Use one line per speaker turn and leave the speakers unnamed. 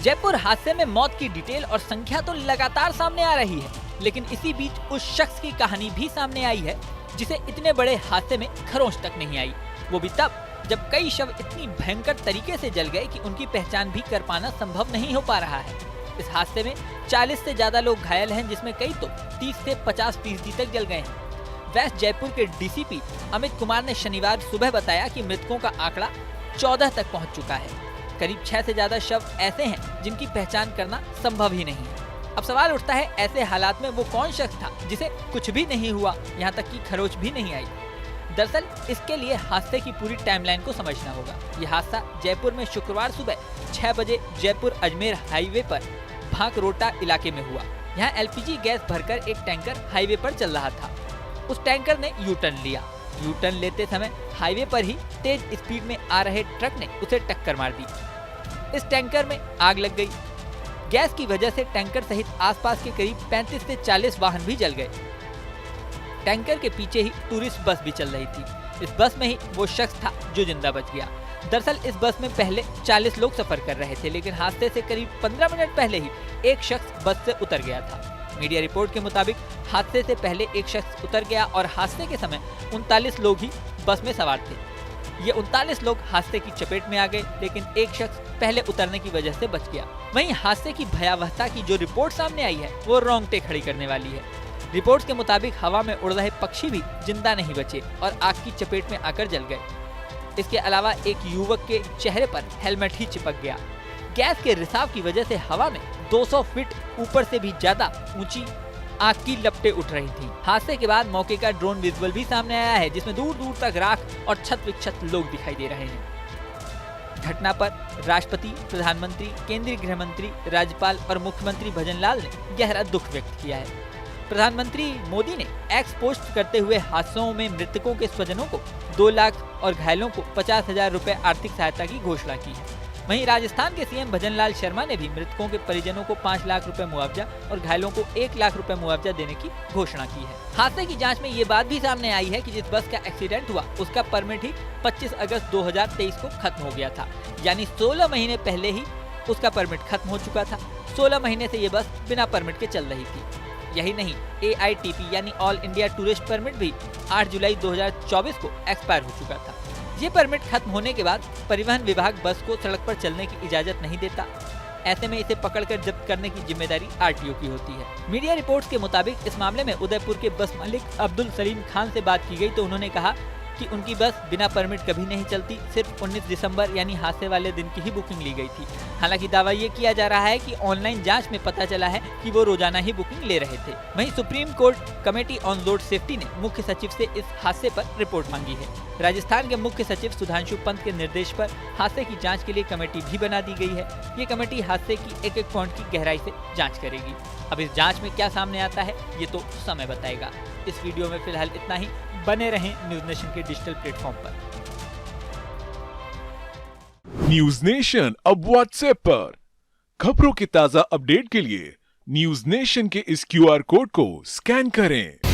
जयपुर हादसे में मौत की डिटेल और संख्या तो लगातार सामने आ रही है, लेकिन इसी बीच उस शख्स की कहानी भी सामने आई है जिसे इतने बड़े हादसे में खरोंच तक नहीं आई। वो भी तब जब कई शव इतनी भयंकर तरीके से जल गए कि उनकी पहचान भी कर पाना संभव नहीं हो पा रहा है। इस हादसे में 40 से ज्यादा लोग घायल हैं, जिसमें कई तो 30 से 50% तक जल गए हैं। वेस्ट जयपुर के डीसीपी अमित कुमार ने शनिवार सुबह बताया कि मृतकों का आंकड़ा 14 तक पहुंच चुका है। करीब 6 से ज्यादा शव ऐसे हैं जिनकी पहचान करना संभव ही नहीं है। अब सवाल उठता है, ऐसे हालात में वो कौन शख्स था जिसे कुछ भी नहीं हुआ, यहाँ तक कि खरोच भी नहीं आई। दरअसल इसके लिए हादसे की पूरी टाइमलाइन को समझना होगा। यह हादसा जयपुर में शुक्रवार सुबह 6 बजे जयपुर अजमेर हाईवे पर भांकरोटा इलाके में हुआ। यहाँ एलपीजी गैस भरकर एक टैंकर हाईवे पर चल रहा था। उस टैंकर ने यू टर्न लिया। यू टर्न लेते समय हाईवे पर ही तेज स्पीड में आ रहे ट्रक ने उसे टक्कर मार दी। इस टैंकर में आग लग गई। गैस की वजह से टैंकर सहित आसपास के करीब 35 से 40 वाहन भी जल गए। टैंकर के पीछे ही टूरिस्ट बस भी चल रही थी। इस बस में ही वो शख्स था जो जिंदा बच गया। दरअसल इस बस में पहले 40 लोग सफर कर रहे थे, लेकिन हादसे से करीब 15 मिनट पहले ही एक शख्स बस से उतर गया था। मीडिया रिपोर्ट के मुताबिक हादसे से पहले एक शख्स उतर गया और हादसे के समय 39 लोग ही बस में सवार थे। ये 39 लोग हादसे की चपेट में आ गए, लेकिन एक शख्स पहले उतरने की वजह से बच गया। वहीं हादसे की भयावहता की जो रिपोर्ट सामने आई है वो रोंगटे खड़ी करने वाली है। रिपोर्ट्स के मुताबिक हवा में उड़ रहे पक्षी भी जिंदा नहीं बचे और आग की चपेट में आकर जल गए। इसके अलावा एक युवक के चेहरे पर हेलमेट ही चिपक गया। गैस के रिसाव की वजह से हवा में 200 फीट ऊपर से भी ज्यादा ऊंची आग की लपटें उठ रही थी। हादसे के बाद मौके का ड्रोन विजुअल भी सामने आया है, जिसमें दूर दूर तक राख और छत विक्षत लोग दिखाई दे रहे हैं। घटना पर राष्ट्रपति, प्रधानमंत्री, केंद्रीय गृह मंत्री, राज्यपाल और मुख्यमंत्री भजनलाल ने गहरा दुख व्यक्त किया है। प्रधानमंत्री मोदी ने एक्स पोस्ट करते हुए हादसों में मृतकों के स्वजनों को 2 लाख और घायलों को 50,000 रुपए आर्थिक सहायता की घोषणा की है। वहीं राजस्थान के सीएम भजनलाल शर्मा ने भी मृतकों के परिजनों को 5 लाख रुपए मुआवजा और घायलों को 1 लाख रुपए मुआवजा देने की घोषणा की है। हादसे की जांच में ये बात भी सामने आई है कि जिस बस का एक्सीडेंट हुआ उसका परमिट ही 25 अगस्त 2023 को खत्म हो गया था, यानी 16 महीने पहले ही उसका परमिट खत्म हो चुका था। 16 महीने से ये बस बिना परमिट के चल रही थी। यही नहीं, AITP यानी ऑल इंडिया टूरिस्ट परमिट भी 8 जुलाई 2024 को एक्सपायर हो चुका था। ये परमिट खत्म होने के बाद परिवहन विभाग बस को सड़क पर चलने की इजाजत नहीं देता। ऐसे में इसे पकड़कर जब्त करने की जिम्मेदारी RTO की होती है। मीडिया रिपोर्ट्स के मुताबिक इस मामले में उदयपुर के बस मालिक अब्दुल सलीम खान से बात की गई तो उन्होंने कहा कि उनकी बस बिना परमिट कभी नहीं चलती, सिर्फ 19 दिसंबर यानी हादसे वाले दिन की ही बुकिंग ली गई थी। हालांकि दावा ये किया जा रहा है कि ऑनलाइन जांच में पता चला है कि वो रोजाना ही बुकिंग ले रहे थे। वहीं supreme court committee on road safety ने मुख्य सचिव से इस हादसे पर रिपोर्ट मांगी है। राजस्थान के मुख्य सचिव सुधांशु पंत के निर्देश पर हादसे की जाँच के लिए कमेटी भी बना दी गई है। ये कमेटी हादसे की एक पॉइंट की गहराई से जाँच करेगी। अब इस जाँच में क्या सामने आता है ये तो समय बताएगा। इस वीडियो में फिलहाल इतना ही। बने रहें न्यूज नेशन के डिजिटल प्लेटफॉर्म पर।
न्यूज नेशन अब व्हाट्सएप पर खबरों के ताजा अपडेट के लिए न्यूज नेशन के इस QR कोड को स्कैन करें।